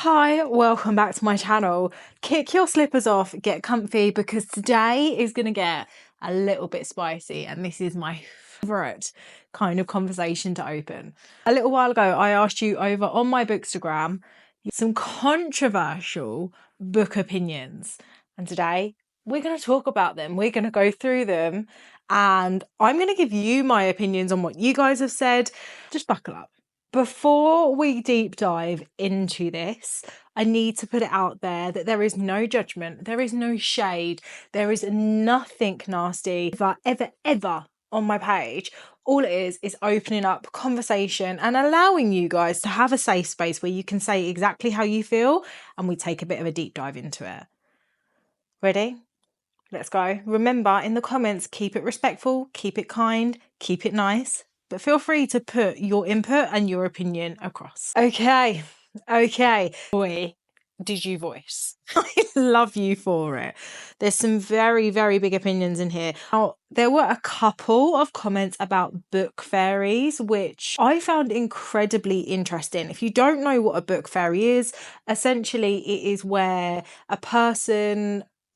Hi, welcome back to my channel. Kick your slippers off, get comfy, because today is going to get a little bit spicy, and this is my favourite kind of conversation to open. A little while ago, I asked you over on my Bookstagram some controversial book opinions, and today we're going to talk about them. We're going to go through them, and I'm going to give you my opinions on what you guys have said. Just buckle up. Before we deep dive into this, I need to put it out there that there is no judgment, there is no shade, there is nothing nasty ever on my page. All it is opening up conversation and allowing you guys to have a safe space where you can say exactly how you feel and we take a bit of a deep dive into it. Ready? Let's go. Remember, in the comments, keep it respectful, keep it kind, keep it nice. But feel free to put your input and your opinion across. Okay. Boy, did you voice. I love you for it. There's some very, very big opinions in here. Now, there were a couple of comments about book fairies, which I found incredibly interesting. If you don't know what a book fairy is, essentially it is where a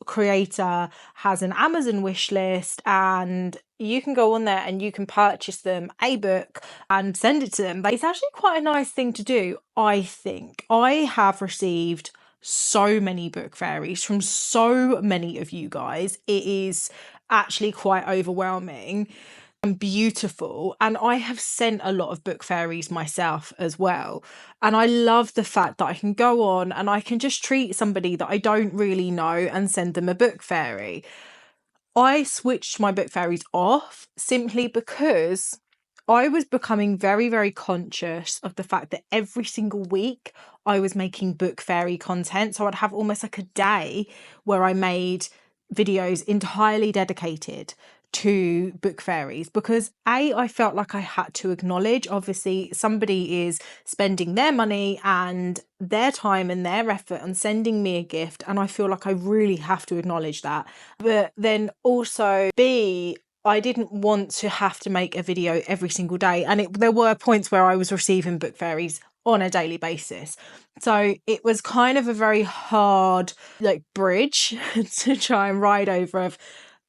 creator has an Amazon wish list and you can go on there and you can purchase them a book and send it to them. But it's actually quite a nice thing to do, I think. I have received so many book fairies from so many of you guys. It is actually quite overwhelming and beautiful, and I have sent a lot of book fairies myself as well, and I love the fact that I can go on and I can just treat somebody that I don't really know and send them a book fairy. I switched my book fairies off simply because I was becoming very, very conscious of the fact that every single week I was making book fairy content. So I'd have almost like a day where I made videos entirely dedicated to book fairies, because I felt like I had to acknowledge, obviously somebody is spending their money and their time and their effort on sending me a gift, and I feel like I really have to acknowledge that. But then also I didn't want to have to make a video every single day, and there were points where I was receiving book fairies on a daily basis, so it was kind of a very hard bridge to try and ride over of,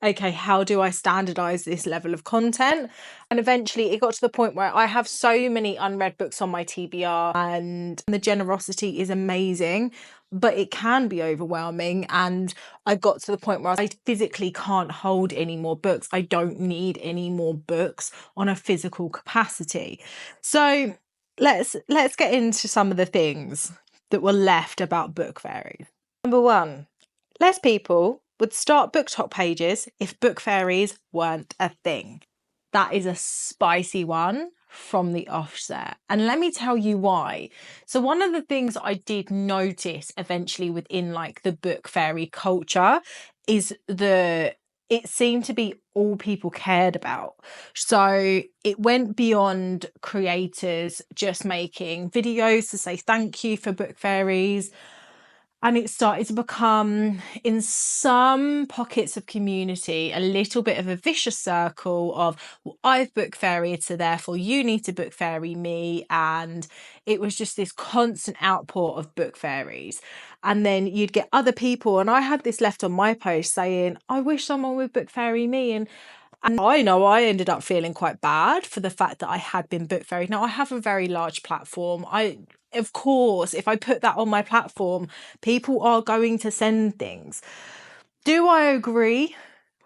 okay, how do I standardize this level of content? And eventually it got to the point where I have so many unread books on my TBR and the generosity is amazing, but it can be overwhelming. And I got to the point where I physically can't hold any more books. I don't need any more books on a physical capacity. So let's get into some of the things that were left about book fairies. Number one, less people would start BookTok pages if book fairies weren't a thing. That is a spicy one from the offset. And let me tell you why. So one of the things I did notice eventually within the book fairy culture is it seemed to be all people cared about. So it went beyond creators just making videos to say thank you for book fairies. And it started to become, in some pockets of community, a little bit of a vicious circle of, well, I've book fairied, so therefore you need to book fairy me. And it was just this constant outpour of book fairies. And then you'd get other people, and I had this left on my post saying, I wish someone would book fairy me. And I know I ended up feeling quite bad for the fact that I had been book fairy. Now, I have a very large platform. Of course, if I put that on my platform, people are going to send things. Do I agree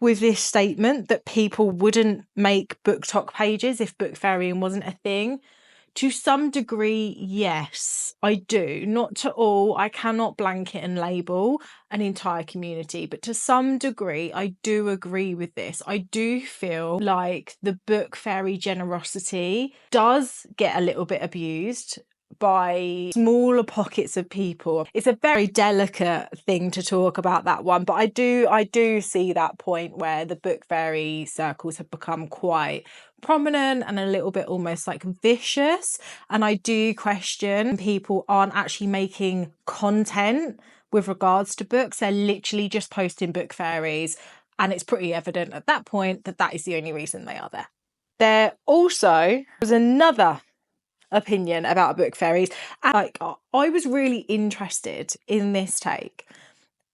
with this statement that people wouldn't make BookTok pages if book fairying wasn't a thing? To some degree, yes, I do. Not to all. I cannot blanket and label an entire community, but to some degree, I do agree with this. I do feel like the book fairy generosity does get a little bit abused by smaller pockets of people. It's a very delicate thing to talk about, that one, but I do see that point where the book fairy circles have become quite prominent and a little bit almost vicious. And I do question people aren't actually making content with regards to books. They're literally just posting book fairies, and it's pretty evident at that point that that is the only reason they are there. There also was another opinion about book fairies. And like, I was really interested in this take.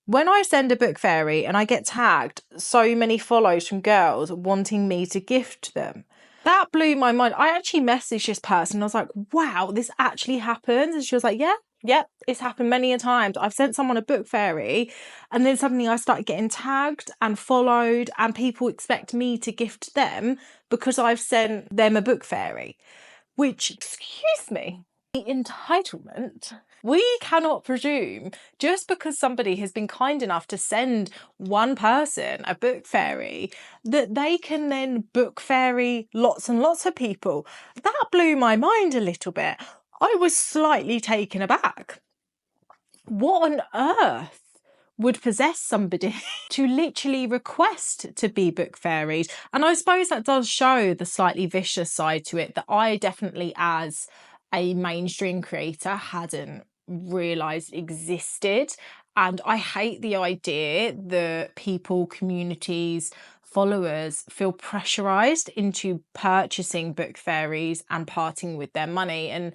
When I send a book fairy and I get tagged so many follows from girls wanting me to gift them, that blew my mind. I actually messaged this person. I was like, wow, this actually happens. And she was like, yeah, it's happened many a times. I've sent someone a book fairy and then suddenly I started getting tagged and followed and people expect me to gift them because I've sent them a book fairy, which, excuse me, the entitlement. We cannot presume just because somebody has been kind enough to send one person a book fairy that they can then book fairy lots and lots of people. That blew my mind a little bit. I was slightly taken aback. What on earth would possess somebody to literally request to be book fairies? And I suppose that does show the slightly vicious side to it that I definitely, as a mainstream creator, hadn't realised existed. And I hate the idea that people, communities, followers feel pressurised into purchasing book fairies and parting with their money. And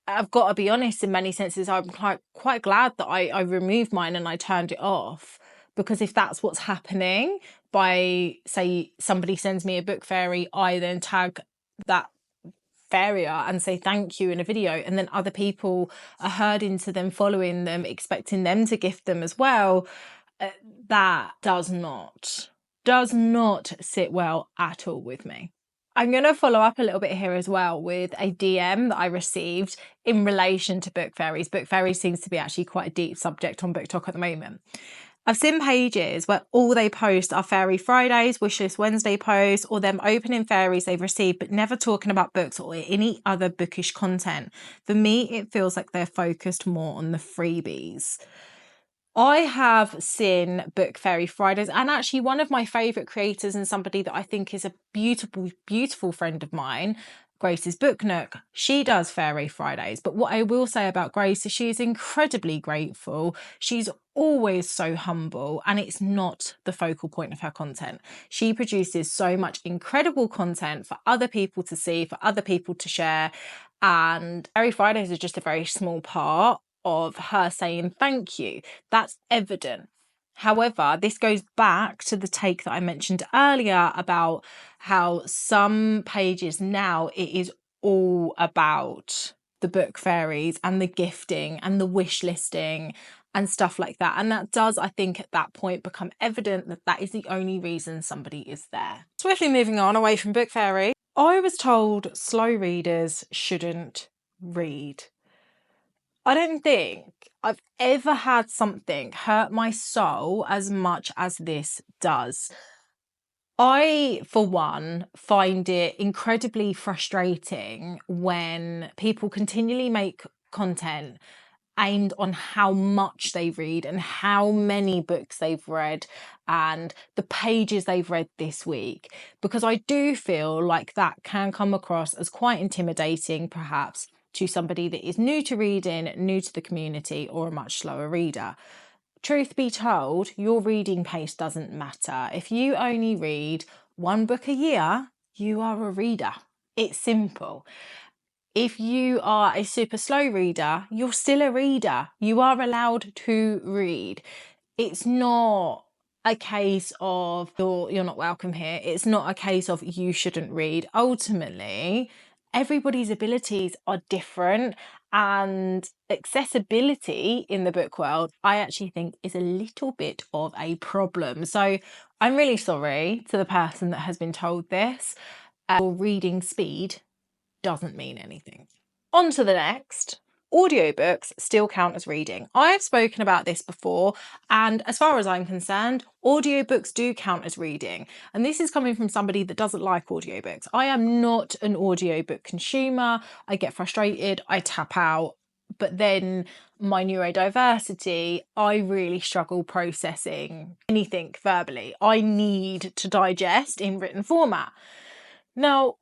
I've got to be honest, in many senses, I'm quite glad that I removed mine and I turned it off, because if that's what's happening by, say, somebody sends me a book fairy, I then tag that farrier and say thank you in a video, and then other people are herding to them, following them, expecting them to gift them as well, that does not sit well at all with me. I'm going to follow up a little bit here as well with a DM that I received in relation to book fairies. Book fairies seems to be actually quite a deep subject on BookTok at the moment. I've seen pages where all they post are Fairy Fridays, Wishlist Wednesday posts, or them opening fairies they've received, but never talking about books or any other bookish content. For me, it feels like they're focused more on the freebies. I have seen Book Fairy Fridays, and actually one of my favourite creators and somebody that I think is a beautiful, beautiful friend of mine, Grace's Book Nook, she does Fairy Fridays. But what I will say about Grace is she's incredibly grateful. She's always so humble, and it's not the focal point of her content. She produces so much incredible content for other people to see, for other people to share. And Fairy Fridays is just a very small part of her saying thank you. That's evident. However, this goes back to the take that I mentioned earlier about how some pages now it is all about the book fairies and the gifting and the wish listing and stuff like that. And that does, I think, at that point become evident that that is the only reason somebody is there. Swiftly moving on away from book fairy, I was told slow readers shouldn't read. I don't think I've ever had something hurt my soul as much as this does. I, for one, find it incredibly frustrating when people continually make content aimed on how much they read and how many books they've read and the pages they've read this week, because I do feel like that can come across as quite intimidating, perhaps, to somebody that is new to reading, new to the community, or a much slower reader. Truth be told, your reading pace doesn't matter. If you only read one book a year, you are a reader. It's simple. If you are a super slow reader, you're still a reader. You are allowed to read. It's not a case of you're not welcome here. It's not a case of you shouldn't read. Ultimately, everybody's abilities are different, and accessibility in the book world, I actually think, is a little bit of a problem. So I'm really sorry to the person that has been told this. Your reading speed doesn't mean anything. On to the next. Audiobooks still count as reading. I have spoken about this before, and as far as I'm concerned, audiobooks do count as reading. And this is coming from somebody that doesn't like audiobooks. I am not an audiobook consumer. I get frustrated, I tap out. But then my neurodiversity, I really struggle processing anything verbally. I need to digest in written format. Now,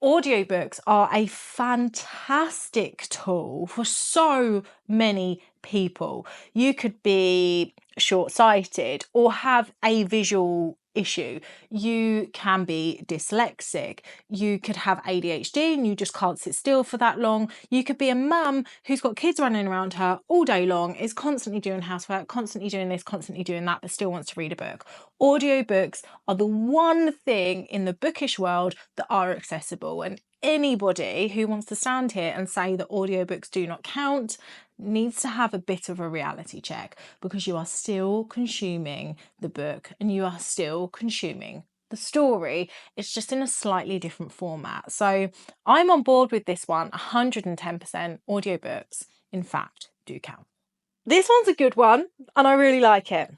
audiobooks are a fantastic tool for so many people. You could be short-sighted or have a visual issue. You can be dyslexic. You could have ADHD and you just can't sit still for that long. You could be a mum who's got kids running around her all day long, is constantly doing housework, constantly doing this, constantly doing that, but still wants to read a book. Audiobooks are the one thing in the bookish world that are accessible, and anybody who wants to stand here and say that audiobooks do not count needs to have a bit of a reality check, because you are still consuming the book and you are still consuming the story. It's just in a slightly different format. So I'm on board with this one 110%. Audiobooks, in fact, do count. This one's a good one and I really like it.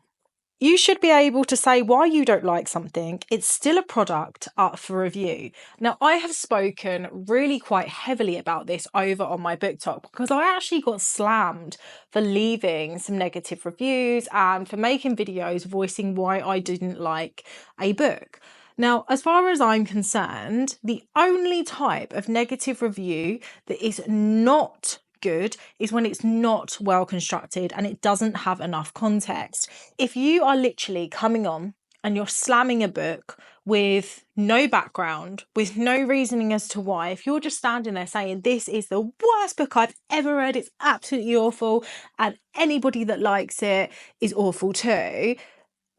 You should be able to say why you don't like something. It's still a product up for review. Now, I have spoken really quite heavily about this over on my BookTok, because I actually got slammed for leaving some negative reviews and for making videos voicing why I didn't like a book. Now, as far as I'm concerned, the only type of negative review that is not good is when it's not well constructed and it doesn't have enough context. If you are literally coming on and you're slamming a book with no background, with no reasoning as to why, if you're just standing there saying this is the worst book I've ever read, it's absolutely awful, and anybody that likes it is awful too,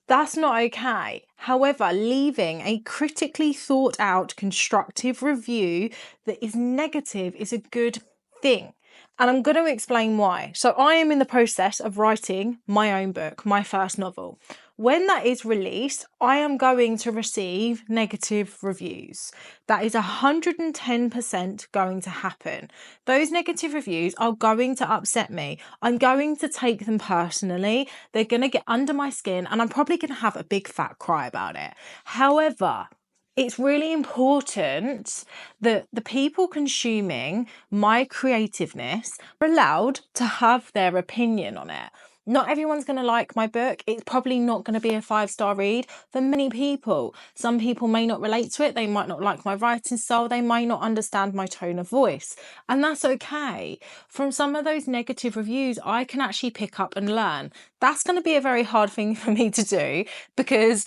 that's not okay. However, leaving a critically thought out, constructive review that is negative is a good thing. And I'm going to explain why. So I am in the process of writing my own book, my first novel. When that is released, I am going to receive negative reviews. That is 110% going to happen. Those negative reviews are going to upset me. I'm going to take them personally. They're going to get under my skin and I'm probably going to have a big fat cry about it. However, it's really important that the people consuming my creativeness are allowed to have their opinion on it. Not everyone's going to like my book. It's probably not going to be a 5-star read for many people. Some people may not relate to it. They might not like my writing style. They may not understand my tone of voice. And that's okay. From some of those negative reviews, I can actually pick up and learn. That's going to be a very hard thing for me to do, because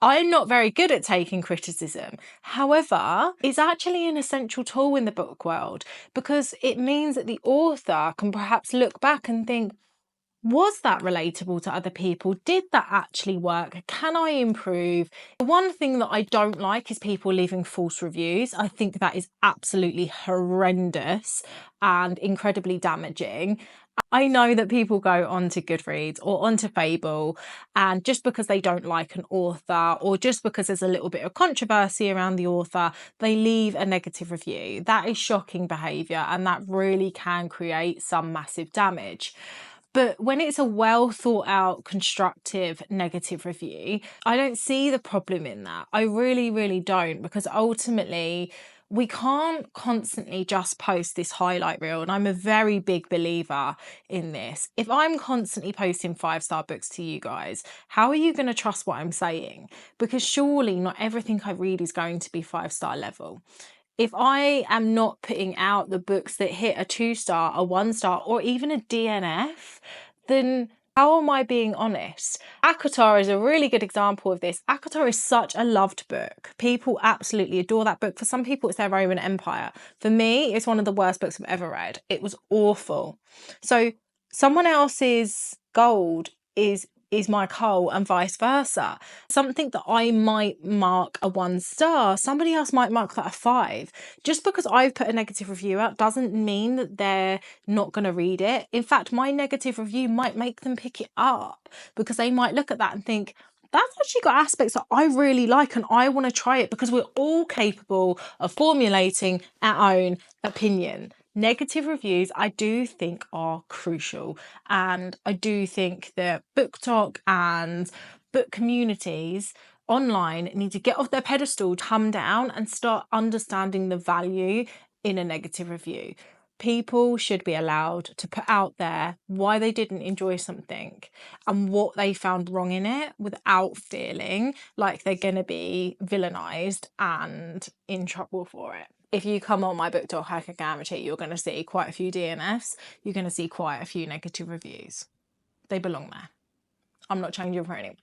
I'm not very good at taking criticism. However, it's actually an essential tool in the book world, because it means that the author can perhaps look back and think, was that relatable to other people? Did that actually work? Can I improve? The one thing that I don't like is people leaving false reviews. I think that is absolutely horrendous and incredibly damaging. I know that people go onto Goodreads or onto Fable, and just because they don't like an author, or just because there's a little bit of controversy around the author, they leave a negative review. That is shocking behaviour, and that really can create some massive damage. But when it's a well thought out, constructive negative review, I don't see the problem in that. I really, really don't, because ultimately we can't constantly just post this highlight reel. And I'm a very big believer in this. If I'm constantly posting 5-star books to you guys, how are you going to trust what I'm saying? Because surely not everything I read is going to be 5-star level. If I am not putting out the books that hit a 2-star, a 1-star, or even a DNF, then how am I being honest? ACOTAR is a really good example of this. ACOTAR is such a loved book. People absolutely adore that book. For some people, it's their Roman Empire. For me, it's one of the worst books I've ever read. It was awful. So someone else's gold is my coal, and vice versa. Something that I might mark a 1-star, somebody else might mark that a 5. Just because I've put a negative review out doesn't mean that they're not going to read it. In fact, my negative review might make them pick it up, because they might look at that and think, that's actually got aspects that I really like and I want to try it, because we're all capable of formulating our own opinion. Negative reviews, I do think, are crucial. And I do think that BookTok and book communities online need to get off their pedestal, come down and start understanding the value in a negative review. People should be allowed to put out there why they didn't enjoy something and what they found wrong in it, without feeling like they're going to be villainized and in trouble for it. If you come on my BookTok, I can guarantee you're going to see quite a few DNFs. You're going to see quite a few negative reviews. They belong there. I'm not changing for anyone.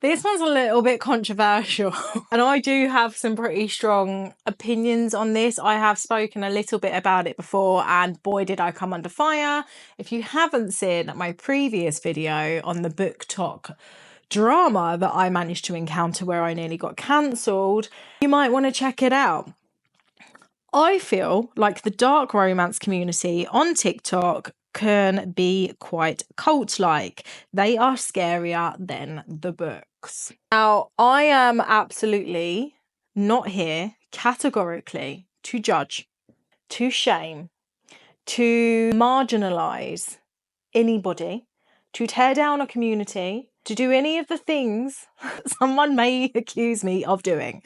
This one's a little bit controversial and I do have some pretty strong opinions on this. I have spoken a little bit about it before and boy did I come under fire. If you haven't seen my previous video on the BookTok drama that I managed to encounter where I nearly got cancelled, you might want to check it out. I feel like the dark romance community on TikTok can be quite cult-like. They are scarier than the books. Now, I am absolutely not here categorically to judge, to shame, to marginalise anybody, to tear down a community, to do any of the things someone may accuse me of doing.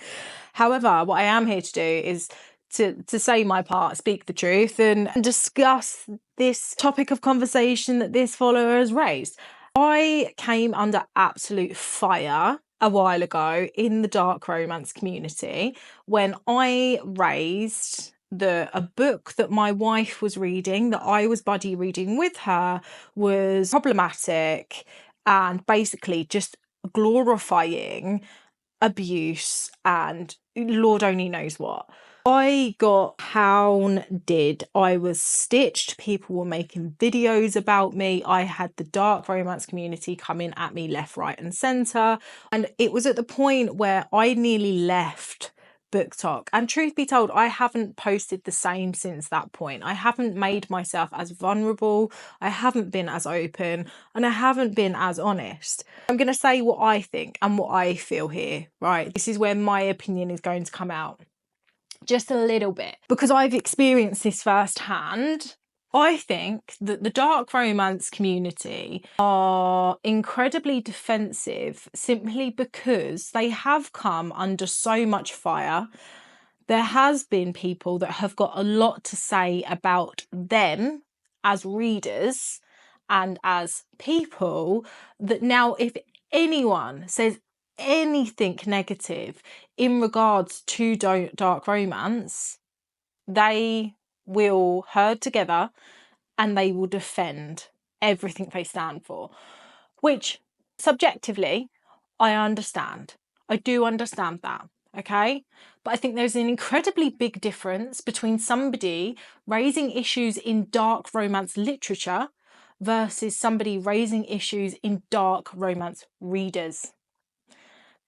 However, what I am here to do is to say my part, speak the truth, and discuss this topic of conversation that this follower has raised. I came under absolute fire a while ago in the dark romance community when I raised a book that my wife was reading, that I was buddy reading with her, was problematic and basically just glorifying abuse and Lord only knows what. I got hounded. I was stitched. People were making videos about me. I had the dark romance community coming at me left, right and centre. And it was at the point where I nearly left BookTok. And truth be told, I haven't posted the same since that point. I haven't made myself as vulnerable. I haven't been as open and I haven't been as honest. I'm going to say what I think and what I feel here, right? This is where my opinion is going to come out. Just a little bit, because I've experienced this firsthand. I think that the dark romance community are incredibly defensive simply because they have come under so much fire. There has been people that have got a lot to say about them as readers and as people, that now if anyone says anything negative in regards to dark romance, they will herd together and they will defend everything they stand for, which subjectively I understand. I do understand that, okay? But I think there's an incredibly big difference between somebody raising issues in dark romance literature versus somebody raising issues in dark romance readers.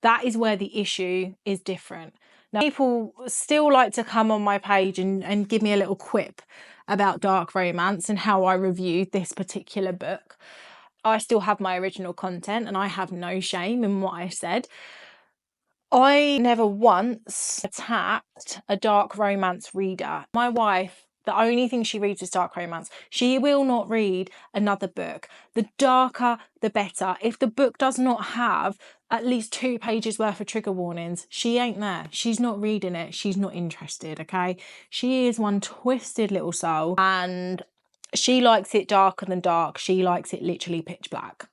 That is where the issue is different. Now, people still like to come on my page and give me a little quip about dark romance and how I reviewed this particular book. I still have my original content and I have no shame in what I said. I never once attacked a dark romance reader. My wife, the only thing she reads is dark romance. She will not read another book. The darker, the better. If the book does not have at least 2 pages worth of trigger warnings, she ain't there. She's not reading it. She's not interested, okay? She is one twisted little soul and she likes it darker than dark. She likes it literally pitch black.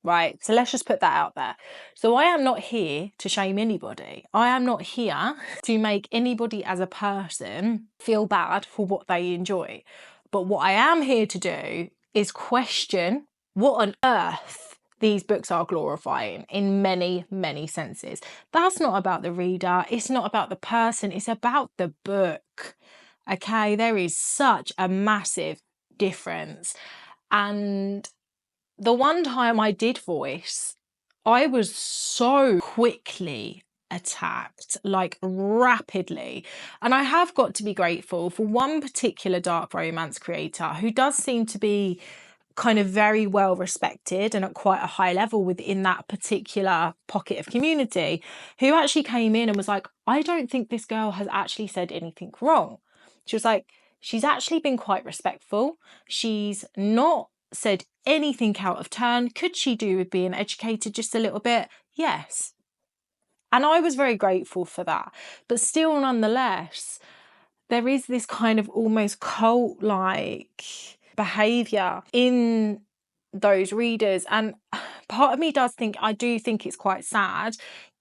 Right, so let's just put that out there. So I am not here to shame anybody. I am not here to make anybody as a person feel bad for what they enjoy. But what I am here to do is question what on earth these books are glorifying in many, many senses. That's not about the reader. It's not about the person. It's about the book. Okay, there is such a massive difference. And the one time I did voice, I was so quickly attacked, like rapidly. And I have got to be grateful for one particular dark romance creator who does seem to be kind of very well respected and at quite a high level within that particular pocket of community, who actually came in and was like, I don't think this girl has actually said anything wrong. She was like, she's actually been quite respectful. She's not said anything out of turn. Could she do with being educated just a little bit? Yes. And I was very grateful for that. But still, nonetheless, there is this kind of almost cult-like behaviour in those readers. And part of me I do think it's quite sad,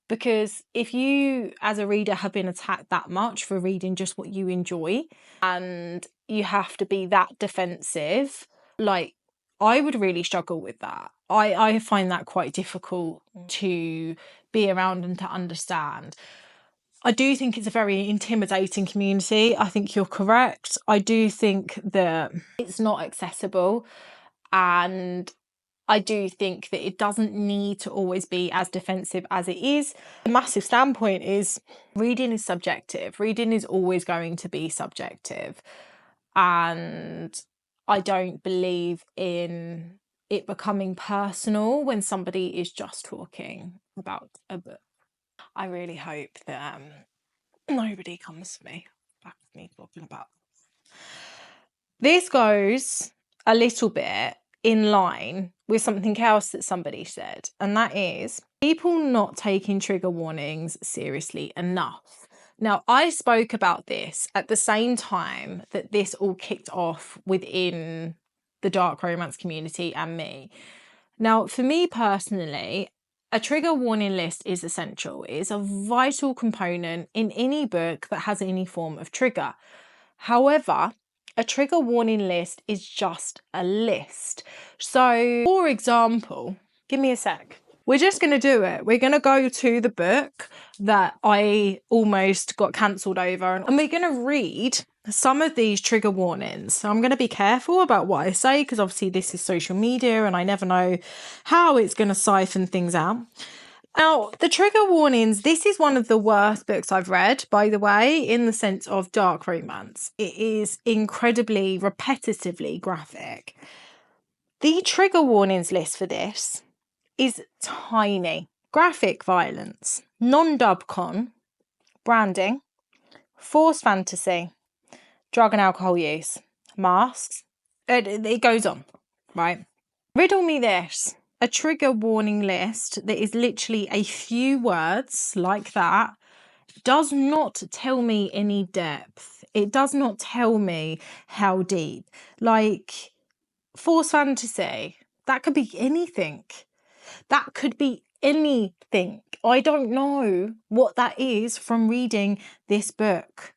because if you as a reader have been attacked that much for reading just what you enjoy and you have to be that defensive, like, I would really struggle with that. I find that quite difficult to be around and to understand. I do think it's a very intimidating community. I think you're correct. I do think that it's not accessible, and I do think that it doesn't need to always be as defensive as it is. The massive standpoint is reading is subjective. Reading is always going to be subjective. And I don't believe in it becoming personal when somebody is just talking about a book. I really hope that nobody comes for me back to me talking about this. Goes a little bit in line with something else that somebody said, and that is people not taking trigger warnings seriously enough. Now, I spoke about this at the same time that this all kicked off within the dark romance community and me. Now, for me personally, a trigger warning list is essential. It is a vital component in any book that has any form of trigger. However, a trigger warning list is just a list. So, for example, give me a sec. We're just going to do it. We're going to go to the book that I almost got cancelled over, and we're going to read some of these trigger warnings. So I'm going to be careful about what I say, because obviously this is social media and I never know how it's going to siphon things out. Now, the trigger warnings, this is one of the worst books I've read, by the way, in the sense of dark romance. It is incredibly, repetitively graphic. The trigger warnings list for this is tiny. Graphic violence, non-dub con, branding, forced fantasy, drug and alcohol use, masks. It goes on, right? Riddle me this. A trigger warning list that is literally a few words like that does not tell me any depth. It does not tell me how deep. Like, forced fantasy, that could be anything. That could be anything. I don't know what that is from reading this book.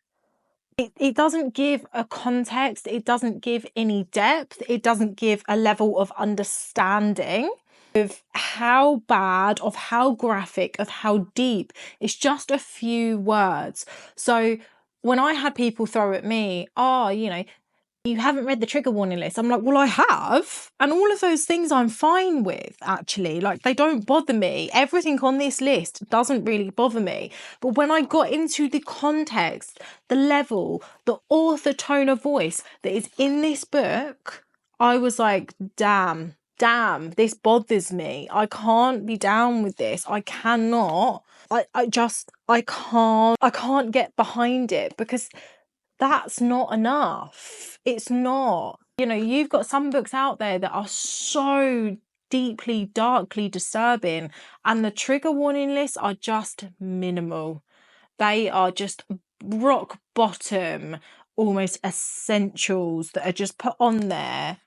It doesn't give a context. It doesn't give any depth. It doesn't give a level of understanding of how bad, of how graphic, of how deep. It's just a few words. So when I had people throw at me, you haven't read the trigger warning list. I'm like, well, I have. And all of those things I'm fine with, actually. Like, they don't bother me. Everything on this list doesn't really bother me. But when I got into the context, the level, the author tone of voice that is in this book, I was like, damn, this bothers me. I can't be down with this. I cannot. I can't get behind it, because that's not enough. It's not. You've got some books out there that are so deeply, darkly disturbing, and the trigger warning lists are just minimal. They are just rock bottom, almost essentials that are just put on there,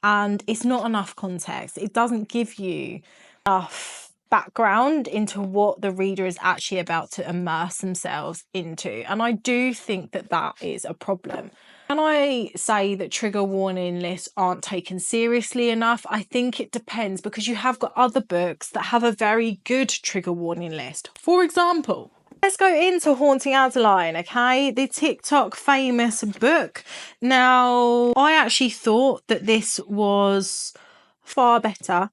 and it's not enough context. It doesn't give you enough background into what the reader is actually about to immerse themselves into. And I do think that that is a problem. Can I say that trigger warning lists aren't taken seriously enough? I think it depends, because you have got other books that have a very good trigger warning list. For example, let's go into Haunting Adeline, okay? The TikTok famous book. Now, I actually thought that this was far better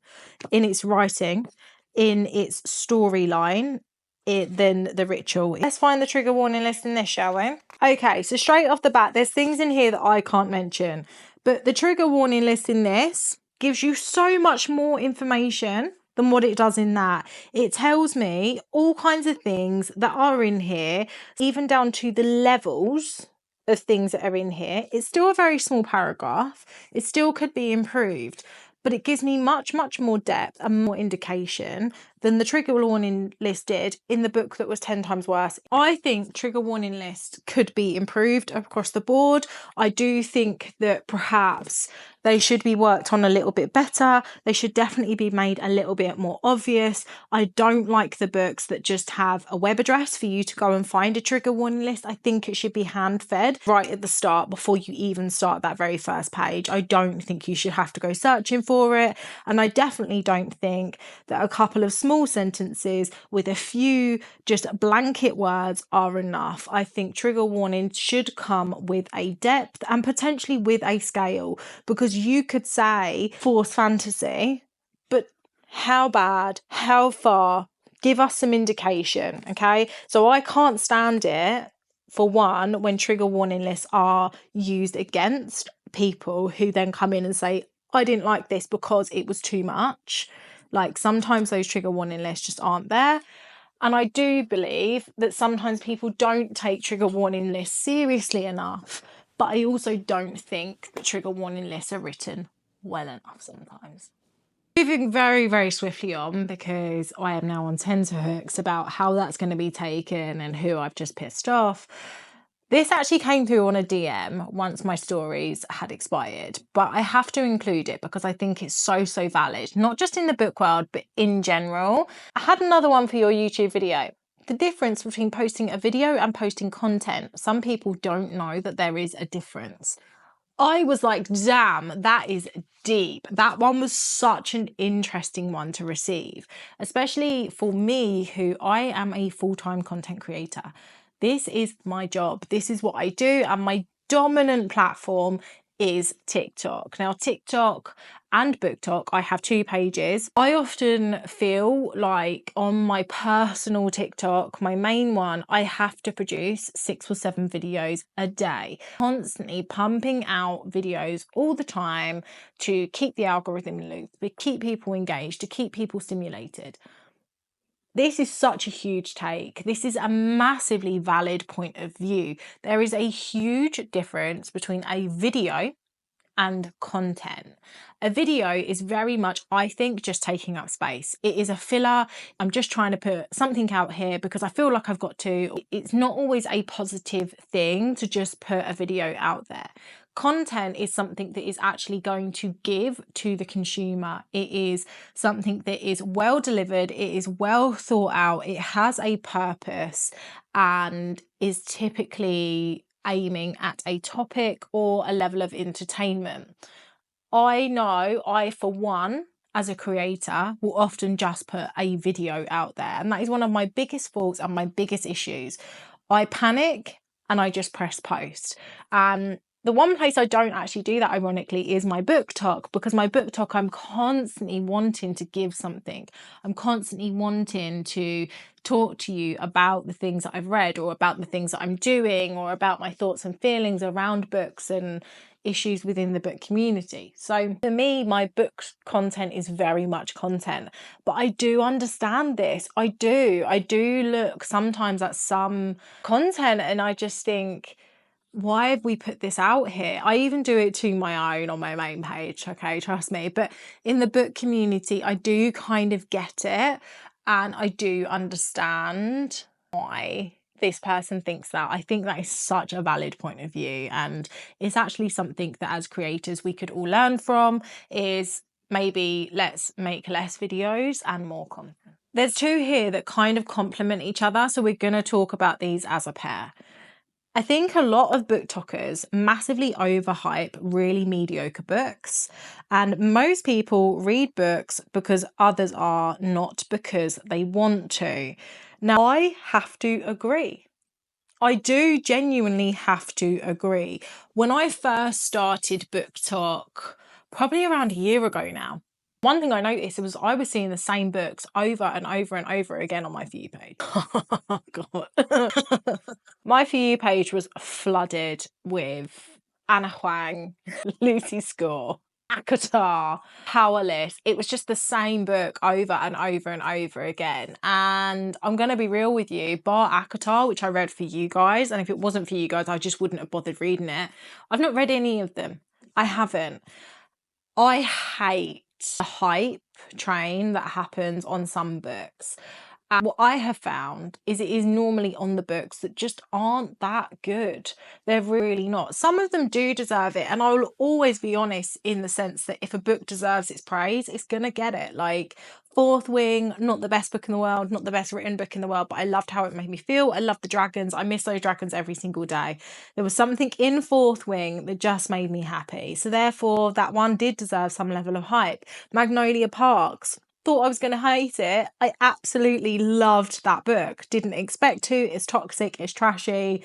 in its writing, in its storyline, than The Ritual. Let's find the trigger warning list in this, shall we? Okay, so straight off the bat, there's things in here that I can't mention, but the trigger warning list in this gives you so much more information than what it does in that. It tells me all kinds of things that are in here, even down to the levels of things that are in here. It's still a very small paragraph. It still could be improved, but it gives me much, much more depth and more indication than the trigger warning list did in the book that was 10 times worse. I think trigger warning lists could be improved across the board. I do think that perhaps they should be worked on a little bit better. They should definitely be made a little bit more obvious. I don't like the books that just have a web address for you to go and find a trigger warning list. I think it should be hand fed right at the start before you even start that very first page. I don't think you should have to go searching for it. And I definitely don't think that a couple of small sentences with a few just blanket words are enough. I think trigger warnings should come with a depth and potentially with a scale, because you could say forced fantasy, but how bad, how far? Give us some indication, okay? So I can't stand it, for one, when trigger warning lists are used against people who then come in and say, I didn't like this because it was too much. Like, sometimes those trigger warning lists just aren't there. And I do believe that sometimes people don't take trigger warning lists seriously enough, but I also don't think that trigger warning lists are written well enough sometimes. Moving very, very swiftly on, because I am now on tenterhooks about how that's going to be taken and who I've just pissed off. This actually came through on a DM once my stories had expired, but I have to include it because I think it's so, so valid, not just in the book world, but in general. I had another one for your YouTube video. The difference between posting a video and posting content. Some people don't know that there is a difference. I was like, damn, that is deep. That one was such an interesting one to receive, especially for me, who I am a full-time content creator. This is my job. This is what I do. And my dominant platform is TikTok. Now, TikTok and BookTok, I have 2 pages. I often feel like on my personal TikTok, my main one, I have to produce 6 or 7 videos a day, constantly pumping out videos all the time to keep the algorithm loose, to keep people engaged, to keep people stimulated. This is such a huge take. This is a massively valid point of view. There is a huge difference between a video and content. A video is very much, I think, just taking up space. It is a filler. I'm just trying to put something out here because I feel like I've got to. It's not always a positive thing to just put a video out there. Content is something that is actually going to give to the consumer. It is something that is well delivered, it is well thought out, it has a purpose, and is typically aiming at a topic or a level of entertainment. I know I, for one, as a creator, will often just put a video out there, and that is one of my biggest faults and my biggest issues. I panic and I just press post. The one place I don't actually do that, ironically, is my BookTok, because my BookTok, I'm constantly wanting to give something. I'm constantly wanting to talk to you about the things that I've read, or about the things that I'm doing, or about my thoughts and feelings around books and issues within the book community. So for me, my book content is very much content, but I do understand this. I do look sometimes at some content and I just think, why have we put this out here? I even do it to my own on my main page, okay, trust me. But in the book community, I do kind of get it, and I do understand why this person thinks that. I think that is such a valid point of view, and it's actually something that as creators we could all learn from, is maybe let's make less videos and more content. There's 2 here that kind of complement each other, so we're going to talk about these as a pair. I think a lot of BookTokers massively overhype really mediocre books, and most people read books because others are, not because they want to. Now, I have to agree. I do genuinely have to agree. When I first started BookTok, probably around a year ago now, one thing I noticed was I was seeing the same books over and over and over again on my For You page. Oh, God. My For You page was flooded with Anna Huang, Lucy Score, ACOTAR, Powerless. It was just the same book over and over and over again. And I'm going to be real with you, bar ACOTAR, which I read for you guys, and if it wasn't for you guys, I just wouldn't have bothered reading it. I've not read any of them. I haven't. I hate a hype train that happens on some books. And what I have found is it is normally on the books that just aren't that good. They're really not. Some of them do deserve it. And I will always be honest in the sense that if a book deserves its praise, it's going to get it. Like Fourth Wing, not the best book in the world, not the best written book in the world, but I loved how it made me feel. I loved the dragons. I miss those dragons every single day. There was something in Fourth Wing that just made me happy. So therefore, that one did deserve some level of hype. Magnolia Parks. Thought I was going to hate it. I absolutely loved that book. Didn't expect to. It's toxic, it's trashy,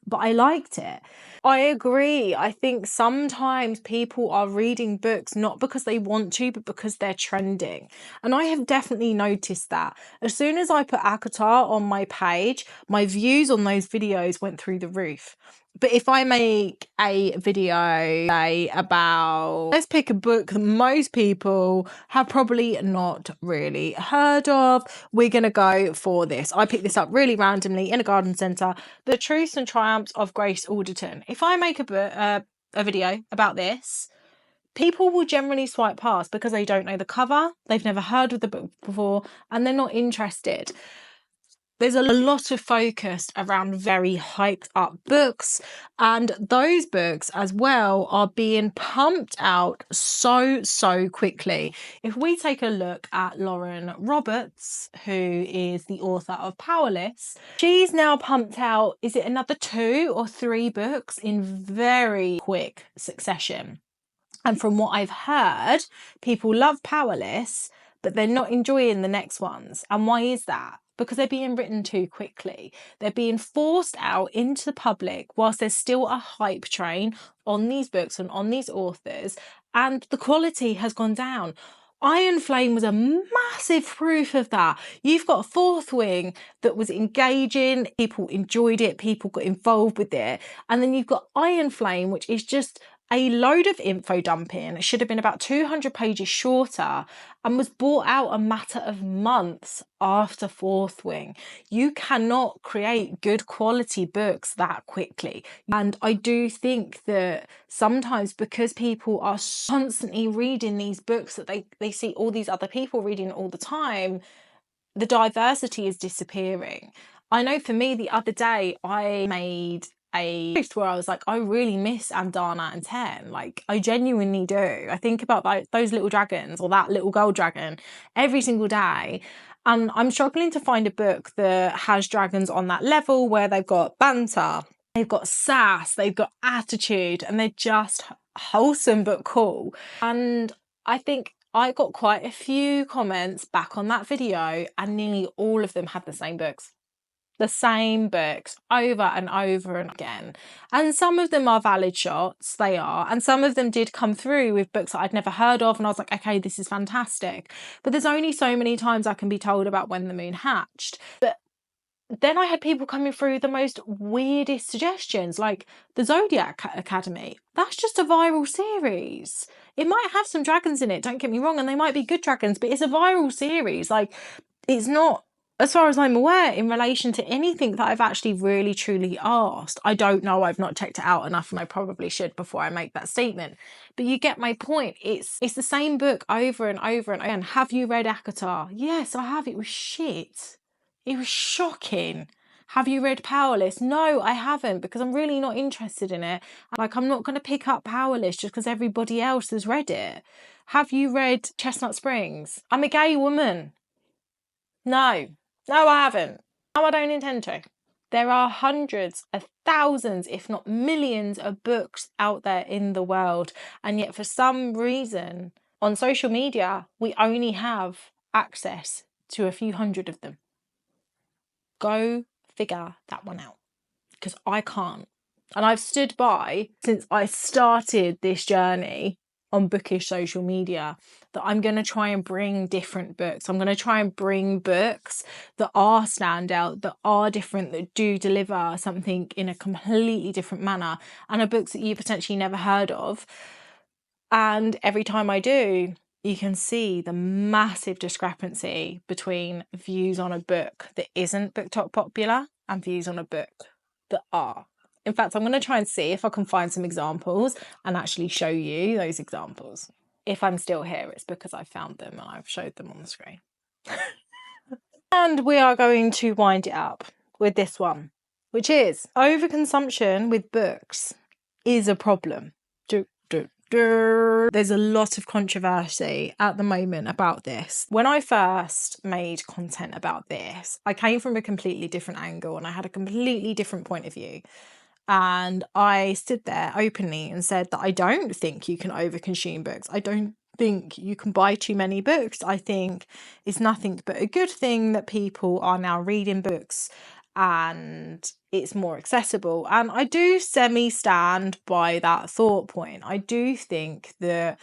but I liked it. I agree. I think sometimes people are reading books not because they want to, but because they're trending. And I have definitely noticed that. As soon as I put ACOTAR on my page, my views on those videos went through the roof. But if I make a video, say, about, let's pick a book that most people have probably not really heard of, we're going to go for this. I picked this up really randomly in a garden centre, The Truths and Triumphs of Grace Alderton. If I make a video about this, people will generally swipe past because they don't know the cover, they've never heard of the book before, and they're not interested. There's a lot of focus around very hyped up books, and those books as well are being pumped out so quickly. If we take a look at Lauren Roberts, who is the author of Powerless, she's now pumped out, is it another 2 or 3 books in very quick succession? And from what I've heard, people love Powerless, but they're not enjoying the next ones. And why is that? Because they're being written too quickly. They're being forced out into the public whilst there's still a hype train on these books and on these authors, and the quality has gone down. Iron Flame was a massive proof of that. You've got Fourth Wing that was engaging, people enjoyed it, people got involved with it. And then you've got Iron Flame, which is just a load of info dumping. It should have been about 200 pages shorter and was brought out a matter of months after Fourth Wing. You cannot create good quality books that quickly. And I do think that sometimes because people are constantly reading these books that they see all these other people reading all the time, the diversity is disappearing. I know for me, the other day I made a post where I was like, I really miss Andana and Ten. Like, I genuinely do. I think about those little dragons or that little gold dragon every single day. And I'm struggling to find a book that has dragons on that level where they've got banter, they've got sass, they've got attitude, and they're just wholesome but cool. And I think I got quite a few comments back on that video, and nearly all of them had the same books. The same books over and over and again. And some of them are valid shots, they are. And some of them did come through with books that I'd never heard of. And I was like, okay, this is fantastic. But there's only so many times I can be told about When the Moon Hatched. But then I had people coming through the most weirdest suggestions, like the Zodiac Academy. That's just a viral series. It might have some dragons in it, don't get me wrong, and they might be good dragons, but it's a viral series. Like, it's not, as far as I'm aware, in relation to anything that I've actually really truly asked. I don't know, I've not checked it out enough, and I probably should before I make that statement. But you get my point. It's the same book over and over and again. Have you read ACOTAR? Yes, I have. It was shit. It was shocking. Have you read Powerless? No, I haven't, because I'm really not interested in it. Like, I'm not going to pick up Powerless just because everybody else has read it. Have you read Chestnut Springs? I'm a gay woman. No, I haven't. No, I don't intend to. There are hundreds of thousands, if not millions, of books out there in the world. And yet for some reason, on social media, we only have access to a few hundred of them. Go figure that one out, because I can't. And I've stood by since I started this journey on Bookish social media that I'm going to try and bring different books. I'm going to try and bring books that are standout, that are different, that do deliver something in a completely different manner, and are books that you potentially never heard of. And every time I do, you can see the massive discrepancy between views on a book that isn't BookTok popular and views on a book that are. In fact, I'm going to try and see if I can find some examples and actually show you those examples. If I'm still here, it's because I found them and I've showed them on the screen. And we are going to wind it up with this one, which is overconsumption with books is a problem. There's a lot of controversy at the moment about this. When I first made content about this, I came from a completely different angle and I had a completely different point of view. And I stood there openly and said that I don't think you can overconsume books. I don't think you can buy too many books. I think it's nothing but a good thing that people are now reading books and it's more accessible. And I do semi-stand by that thought point. I do think that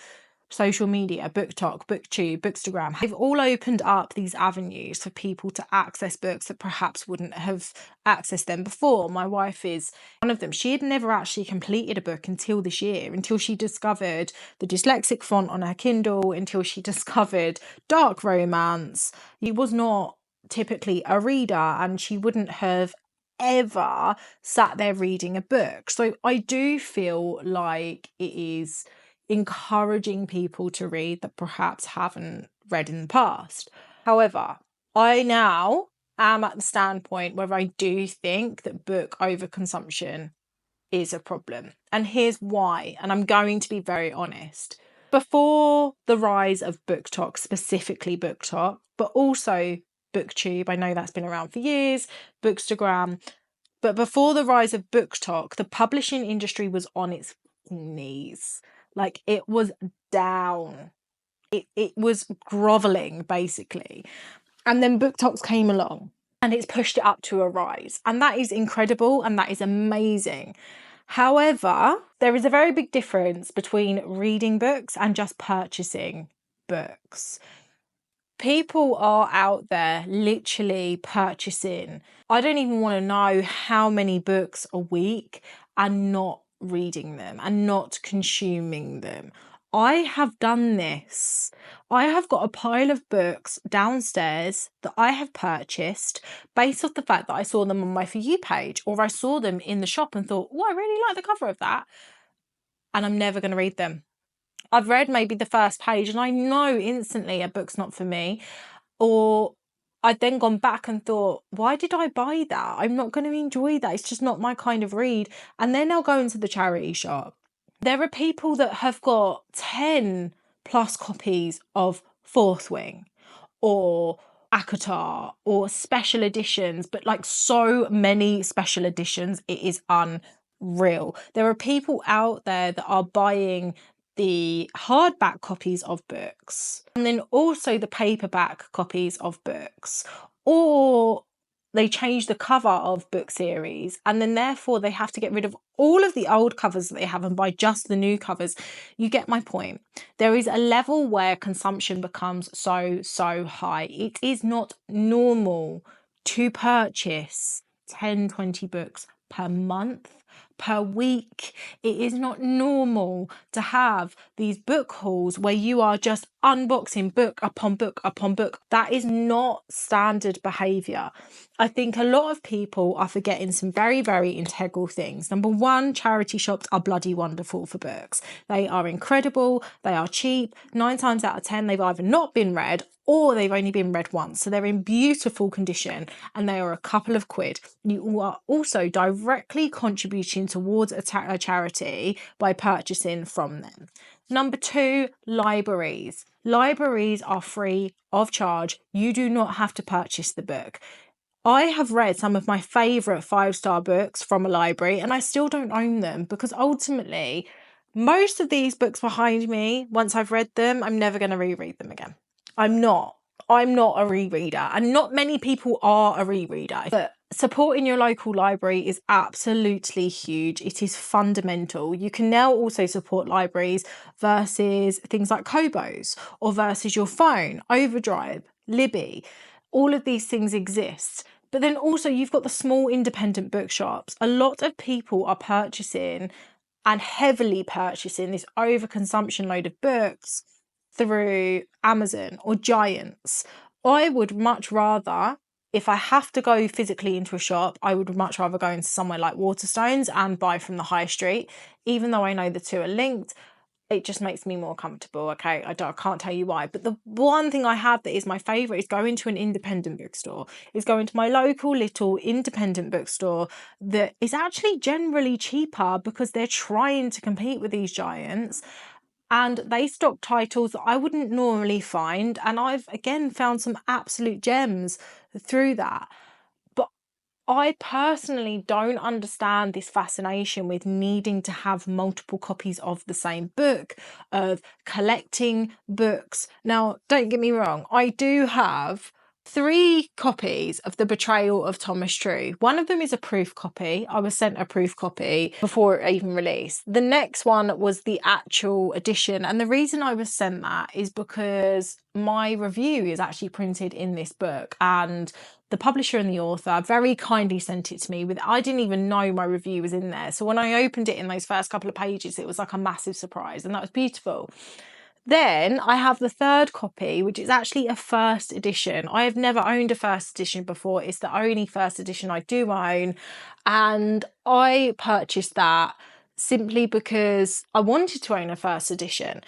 social media, BookTok, BookTube, Bookstagram, they've all opened up these avenues for people to access books that perhaps wouldn't have accessed them before. My wife is one of them. She had never actually completed a book until this year, until she discovered the dyslexic font on her Kindle, until she discovered dark romance. She was not typically a reader and she wouldn't have ever sat there reading a book. So I do feel like it is encouraging people to read that perhaps haven't read in the past. However, I now am at the standpoint where I do think that book overconsumption is a problem. And here's why. And I'm going to be very honest. Before the rise of BookTok, specifically BookTok, but also BookTube, I know that's been around for years, Bookstagram, but before the rise of BookTok, the publishing industry was on its knees. Like, it was down. It was groveling, basically. And then BookTok came along and it's pushed it up to a rise. And that is incredible and that is amazing. However, there is a very big difference between reading books and just purchasing books. People are out there literally purchasing, I don't even want to know how many books a week, and not reading them and not consuming them. I have done this. I have got a pile of books downstairs that I have purchased based off the fact that I saw them on my For You page, or I saw them in the shop and thought, oh, I really like the cover of that. And I'm never going to read them. I've read maybe the first page and I know instantly a book's not for me. Or I'd then gone back and thought, why did I buy that? I'm not going to enjoy that. It's just not my kind of read. And then I'll go into the charity shop. There are people that have got 10 plus copies of Fourth Wing or ACOTAR or special editions, but like so many special editions, it is unreal. There are people out there that are buying the hardback copies of books and then also the paperback copies of books, or they change the cover of book series and then therefore they have to get rid of all of the old covers that they have and buy just the new covers. You get my point. There is a level where consumption becomes so high. It is not normal to purchase 10, 20 books per month, per week. It is not normal to have these book hauls where you are just unboxing book upon book upon book. That is not standard behavior. I think a lot of people are forgetting some very, very integral things. Number one, charity shops are bloody wonderful for books. They are incredible. They are cheap. 9 times out of 10, they've either not been read or they've only been read once. So they're in beautiful condition and they are a couple of quid. You are also directly contributing towards a charity by purchasing from them. Number 2, libraries. Libraries are free of charge. You do not have to purchase the book. I have read some of my favourite 5-star books from a library and I still don't own them because ultimately most of these books behind me, once I've read them, I'm never going to reread them again. I'm not a rereader and not many people are a rereader. But supporting your local library is absolutely huge. It is fundamental. You can now also support libraries versus things like Kobo's or versus your phone, Overdrive, Libby. All of these things exist. But then also you've got the small independent bookshops. A lot of people are purchasing and heavily purchasing this overconsumption load of books through Amazon or Giants. I would much rather, if I have to go physically into a shop, I would much rather go into somewhere like Waterstones and buy from the high street, even though I know the two are linked. it just makes me more comfortable. Okay, I can't tell you why, but the one thing I have that is my favorite is going to an independent bookstore, is going to my local little independent bookstore that is actually generally cheaper because they're trying to compete with these giants, and they stock titles that I wouldn't normally find, and I've again found some absolute gems through that. But I personally don't understand this fascination with needing to have multiple copies of the same book, of collecting books. Now, don't get me wrong, I do have 3 copies of The Betrayal of Thomas True. One of them is a proof copy. I was sent a proof copy before it even released. The next one was the actual edition. And the reason I was sent that is because my review is actually printed in this book, and the publisher and the author very kindly sent it to me with, I didn't even know my review was in there. So when I opened it in those first couple of pages, it was like a massive surprise, and that was beautiful. Then I have the 3rd copy, which is actually a first edition. I have never owned a first edition before. It's the only first edition I do own. And I purchased that simply because I wanted to own a first edition.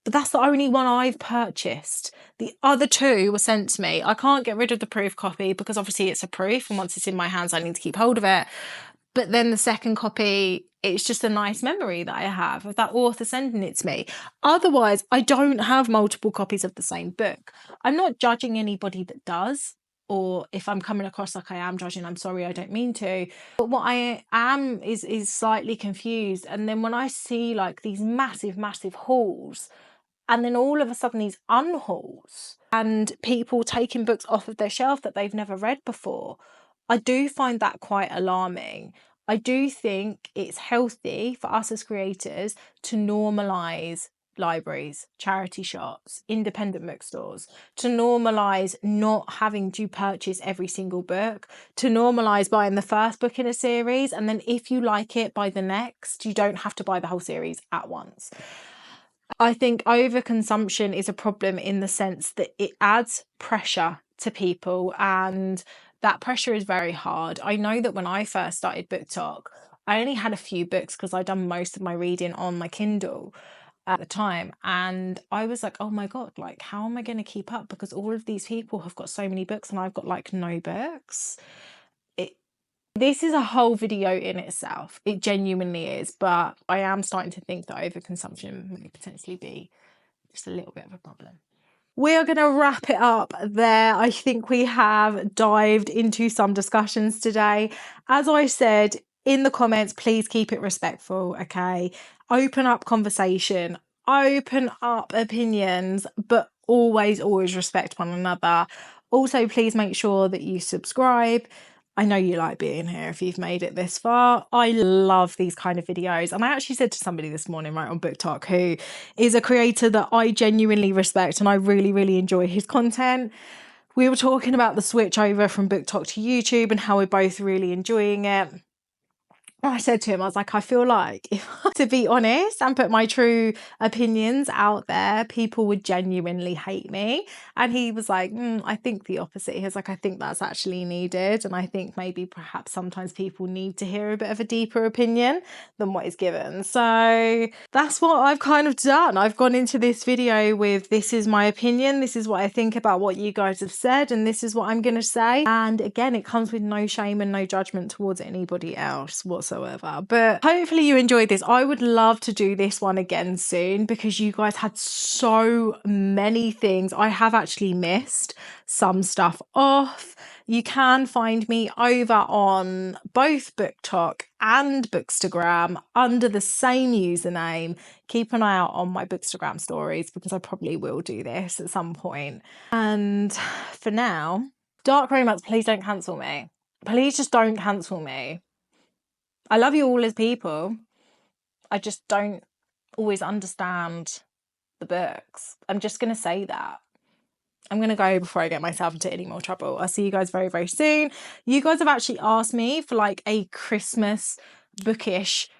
But that's the only one I've purchased. The other 2 were sent to me. I can't get rid of the proof copy because obviously it's a proof, and once it's in my hands, I need to keep hold of it. But then the 2nd copy, it's just a nice memory that I have of that author sending it to me. Otherwise, I don't have multiple copies of the same book. I'm not judging anybody that does, or if I'm coming across like I am judging, I'm sorry, I don't mean to. But what I am is slightly confused. And then when I see like these massive, massive hauls, and then all of a sudden these unhauls and people taking books off of their shelf that they've never read before, I do find that quite alarming. I do think it's healthy for us as creators to normalise libraries, charity shops, independent bookstores, to normalise not having to purchase every single book, to normalise buying the first book in a series, and then if you like it, buy the next. You don't have to buy the whole series at once. I think overconsumption is a problem in the sense that it adds pressure to people, and that pressure is very hard. I know that when I first started BookTok, I only had a few books because I'd done most of my reading on my Kindle at the time, and I was like, oh my god, like how am I going to keep up, because all of these people have got so many books and I've got like no books. This is a whole video in itself. It genuinely is, but I am starting to think that overconsumption may potentially be just a little bit of a problem. We are going to wrap it up there. I think we have dived into some discussions today. As I said in the comments, please keep it respectful, okay? Open up conversation, open up opinions, but always respect one another. Also, please make sure that you subscribe. I know you like being here if you've made it this far. I love these kind of videos. And I actually said to somebody this morning, right, on BookTok, who is a creator that I genuinely respect and I really, really enjoy his content. We were talking about the switch over from BookTok to YouTube and how we're both really enjoying it. I said to him, I was like, I feel like if to be honest and put my true opinions out there, people would genuinely hate me. And he was like, I think the opposite. He was like, I think that's actually needed. And I think maybe perhaps sometimes people need to hear a bit of a deeper opinion than what is given. So that's what I've kind of done. I've gone into this video with, this is my opinion. This is what I think about what you guys have said. And this is what I'm going to say. And again, it comes with no shame and no judgment towards anybody else whatsoever. But hopefully you enjoyed this. I would love to do this one again soon because you guys had so many things. I have actually missed some stuff off. You can find me over on both BookTok and Bookstagram under the same username. Keep an eye out on my Bookstagram stories because I probably will do this at some point. And for now, Dark Romance, please don't cancel me. Please just don't cancel me. I love you all as people. I just don't always understand the books. I'm just going to say that. I'm going to go before I get myself into any more trouble. I'll see you guys very, very soon. You guys have actually asked me for like a Christmas Bookish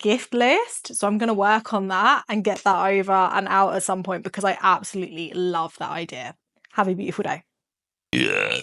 gift list. So I'm going to work on that and get that over and out at some point because I absolutely love that idea. Have a beautiful day. Yeah.